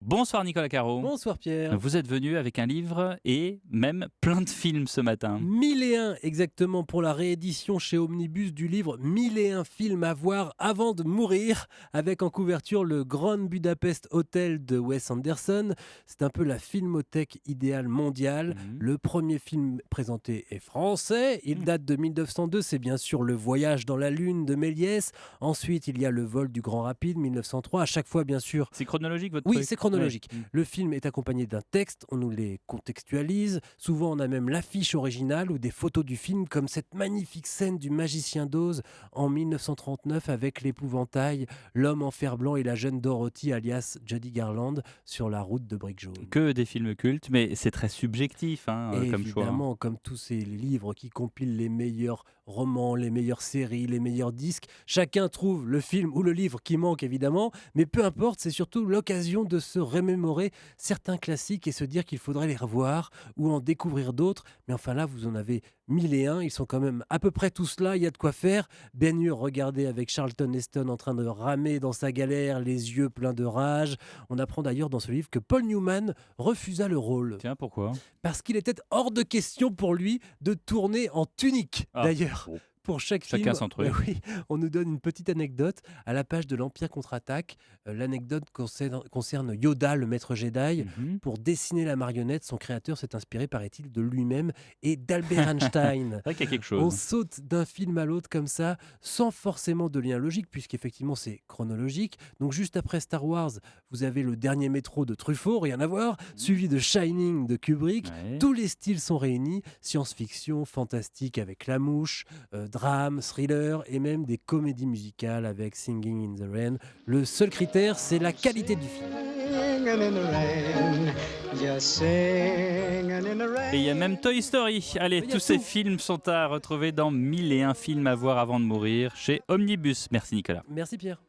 Bonsoir Nicolas Caro. Bonsoir Pierre. Vous êtes venu avec un livre et même plein de films ce matin. 1001 exactement pour la réédition chez Omnibus du livre 1001 films à voir avant de mourir, avec en couverture le Grand Budapest Hotel de Wes Anderson. C'est un peu la filmothèque idéale mondiale. Mhm. Le premier film présenté est français, il date de 1902, c'est bien sûr Le Voyage dans la Lune de Méliès. Ensuite il y a Le Vol du Grand Rapide 1903, à chaque fois bien sûr. C'est chronologique votre Oui, truc? c'est chronologique. Ouais. Le film est accompagné d'un texte, on nous les contextualise. Souvent, on a même l'affiche originale ou des photos du film, comme cette magnifique scène du Magicien d'Oz en 1939 avec l'épouvantail, l'homme en fer-blanc et la jeune Dorothy, alias Judy Garland, sur la route de briques jaunes. Que des films cultes, mais c'est très subjectif comme choix. Évidemment, comme tous ces livres qui compilent les meilleurs romans, les meilleures séries, les meilleurs disques, chacun trouve le film ou le livre qui manque évidemment, mais peu importe, c'est surtout l'occasion de se remémorer certains classiques et se dire qu'il faudrait les revoir ou en découvrir d'autres. Mais enfin là, vous en avez 1001, ils sont quand même à peu près tous là, il y a de quoi faire. Ben Hur, regardez avec Charlton Heston en train de ramer dans sa galère, les yeux pleins de rage. On apprend d'ailleurs dans ce livre que Paul Newman refusa le rôle Tiens, pourquoi? parce qu'il était hors de question pour lui de tourner en tunique. Ah, D'ailleurs, bon. pour chaque Chacun film, son truc. oui, on nous donne une petite anecdote à la page de l'Empire contre-attaque. L'anecdote concerne Yoda, le maître Jedi. Mhm. Pour dessiner la marionnette, son créateur s'est inspiré, paraît-il, de lui-même et d'Albert Einstein. C'est vrai qu'il y a quelque On chose. saute d'un film à l'autre comme ça, sans forcément de lien logique, puisqu'effectivement c'est chronologique. Donc juste après Star Wars, vous avez le dernier métro de Truffaut, rien à voir, suivi de Shining de Kubrick. Ouais. Tous les styles sont réunis, science-fiction, fantastique avec La Mouche, drame, thriller et même des comédies musicales avec Singing in the Rain. Le seul critère, c'est la qualité du film. Singing in the rain, just singing in the rain. Et il y a même Toy Story. Allez, Il y a tous ces tout. films sont à retrouver dans 1001 films à voir avant de mourir chez Omnibus. Merci Nicolas. Merci Pierre.